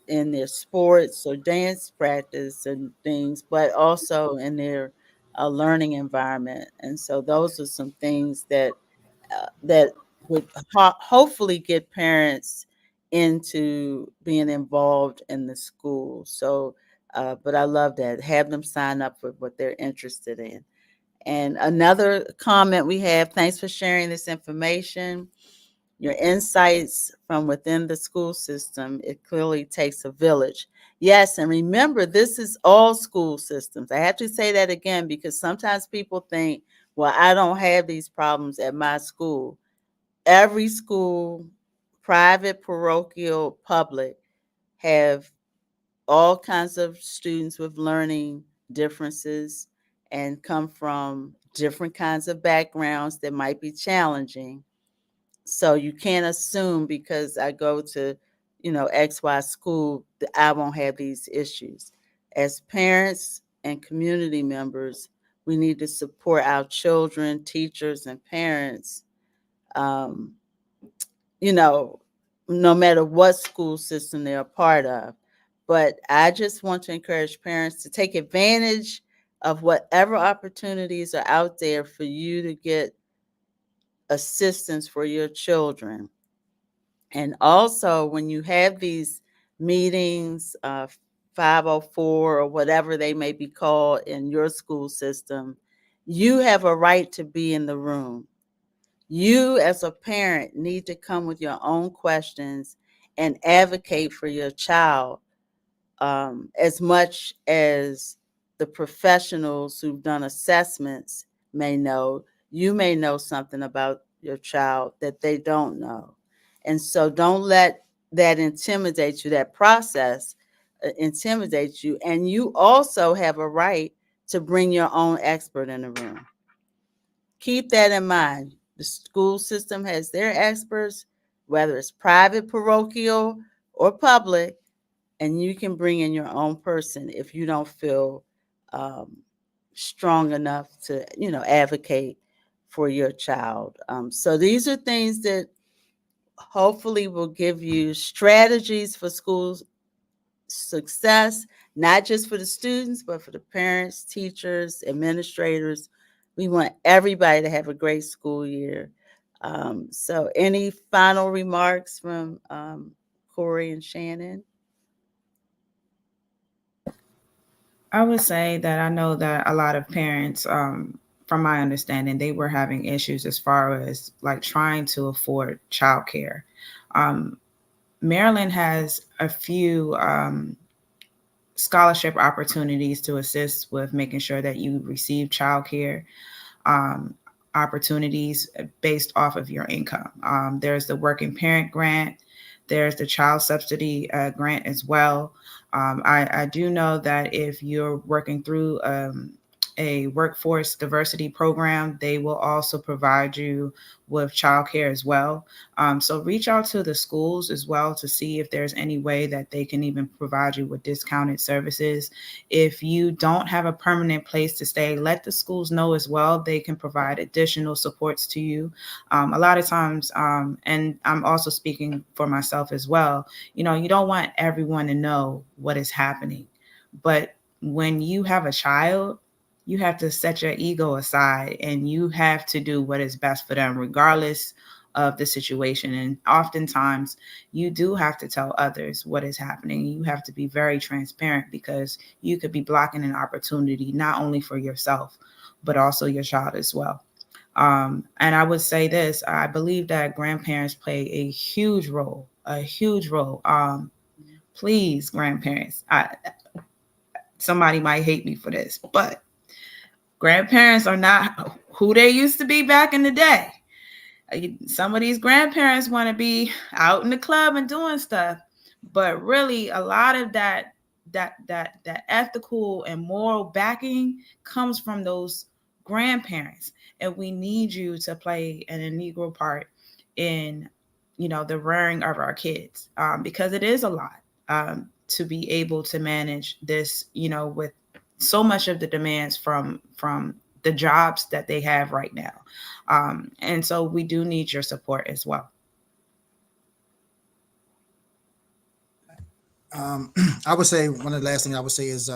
in their sports or dance practice and things, but also in their a learning environment. And so those are some things that would hopefully get parents into being involved in the school. So, but I love that. Have them sign up for what they're interested in. And another comment we have, thanks for sharing this information. Your insights from within the school system, it clearly takes a village. Yes, and remember, this is all school systems. I have to say that again because sometimes people think, well, I don't have these problems at my school. Every school, private, parochial, public, have all kinds of students with learning differences and come from different kinds of backgrounds that might be challenging. So you can't assume because I go to, XY school that I won't have these issues. As parents and community members, we need to support our children, teachers, and parents, um, you know, no matter what school system they're a part of. But I just want to encourage parents to take advantage of whatever opportunities are out there for you to get assistance for your children. And also, when you have these meetings, 504 or whatever they may be called in your school system, you have a right to be in the room. You, as a parent, need to come with your own questions and advocate for your child as much as the professionals who've done assessments may know. You may know something about your child that they don't know. And so don't let that intimidate you, that process intimidate you. And you also have a right to bring your own expert in the room. Keep that in mind. The school system has their experts, whether it's private, parochial, or public, and you can bring in your own person if you don't feel um, strong enough to, advocate for your child. So these are things that hopefully will give you strategies for schools success, not just for the students, but for the parents, teachers, administrators. We want everybody to have a great school year. So, any final remarks from Corey and Shannon? I would say that I know that a lot of parents, from my understanding, they were having issues as far as like trying to afford childcare. Um, Maryland has a few scholarship opportunities to assist with making sure that you receive childcare um, opportunities based off of your income. There's the working parent grant, there's the child subsidy grant as well. I do know that if you're working through a workforce diversity program, they will also provide you with childcare as well. So reach out to the schools as well to see if there's any way that they can even provide you with discounted services. If you don't have a permanent place to stay, let the schools know as well. They can provide additional supports to you. A lot of times, and I'm also speaking for myself as well, you don't want everyone to know what is happening. But when you have a child, you have to set your ego aside and you have to do what is best for them, regardless of the situation. And oftentimes, you do have to tell others what is happening. You have to be very transparent because you could be blocking an opportunity not only for yourself, but also your child as well. And I would say this, I believe that grandparents play a huge role, a huge role. Please, grandparents, somebody might hate me for this, but grandparents are not who they used to be back in the day. Some of these grandparents want to be out in the club and doing stuff, but really a lot of that ethical and moral backing comes from those grandparents, and we need you to play an integral part in the rearing of our kids, because it is a lot, to be able to manage this, with so much of the demands from the jobs that they have right now. And so we do need your support as well. I would say one of the last things I would say is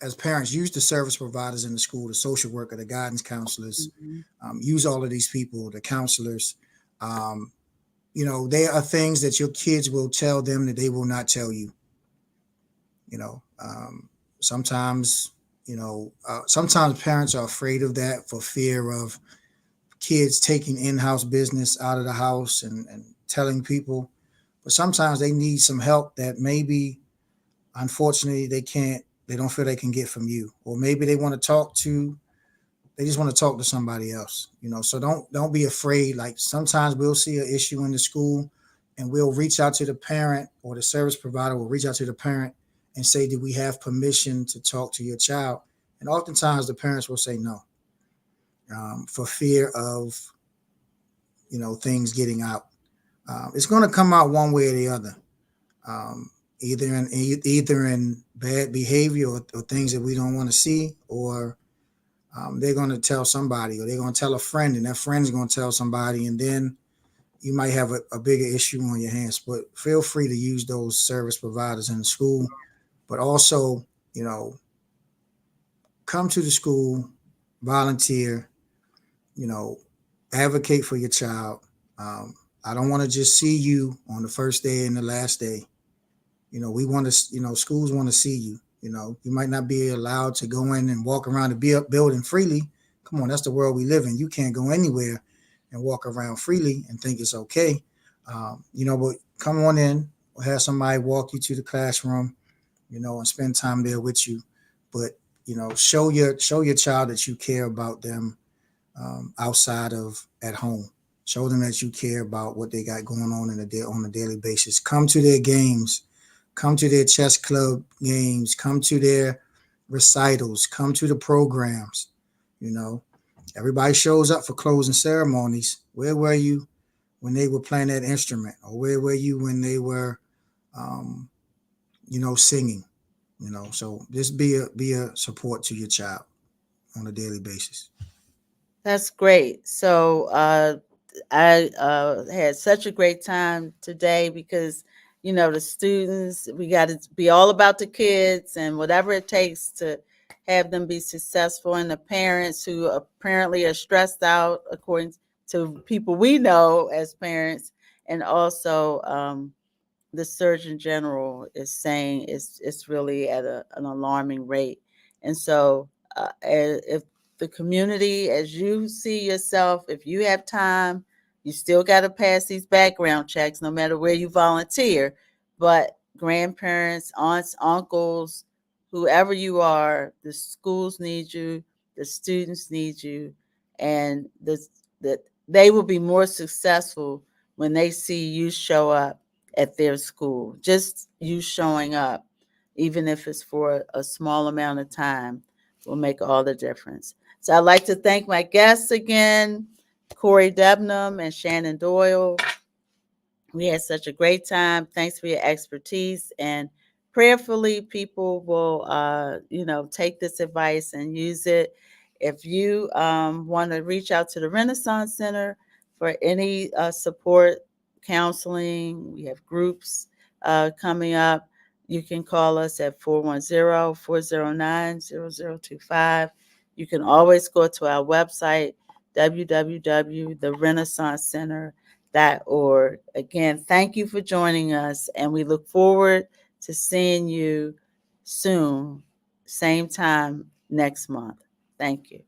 as parents, use the service providers in the school, the social worker, the guidance counselors, Mhm. use all of these people, the counselors. Um, there are things that your kids will tell them that they will not tell you. You know, sometimes, sometimes parents are afraid of that for fear of kids taking in-house business out of the house and telling people. But sometimes they need some help that maybe, unfortunately, they don't feel they can get from you, or maybe they just want to talk to somebody else. So don't be afraid. Like, sometimes we'll see an issue in the school, and we'll reach out to the parent, or the service provider will reach out to the parent and say, do we have permission to talk to your child? And oftentimes the parents will say no, for fear of things getting out. It's going to come out one way or the other, um, either in bad behavior, or things that we don't want to see, or they're going to tell somebody, or they're going to tell a friend, and that friend is going to tell somebody, and then you might have a bigger issue on your hands. But feel free to use those service providers in the school, but also, you know, come to the school, volunteer, you know, advocate for your child. Um, I don't want to just see you on the first day and the last day. We want to, schools want to see you. You might not be allowed to go in and walk around the building freely. Come on, that's the world we live in. You can't go anywhere and walk around freely and think it's okay. But come on in. We'll have somebody walk you to the classroom, and spend time there with you. But show your child that you care about them, outside of at home. Show them that you care about what they got going on on a daily basis. Come to their games, come to their chess club games, come to their recitals, come to the programs. You know, Everybody shows up for closing ceremonies. Where were you when they were playing that instrument, or where were you when they were, um, singing? So just be a support to your child on a daily basis. That's great. So I had such a great time today because, the students, we got to be all about the kids and whatever it takes to have them be successful, and the parents who apparently are stressed out, according to people we know as parents, and also the Surgeon General is saying it's really at an alarming rate. And so, if the community, as you see yourself, if you have time, you still got to pass these background checks, no matter where you volunteer. But grandparents, aunts, uncles, whoever you are, the schools need you, the students need you, and that they will be more successful when they see you show up at their school. Just you showing up, even if it's for a small amount of time, will make all the difference. So I'd like to thank my guests again, Corey Debnam and Shannon Doyle. We had such a great time. Thanks for your expertise, and prayerfully people will, take this advice and use it. If you want to reach out to the Renaissance Center for any support, counseling, we have groups coming up. You can call us at 410-409-0025. You can always go to our website, www.therenaissancecenter.org. Again, thank you for joining us, and we look forward to seeing you soon, same time next month. Thank you.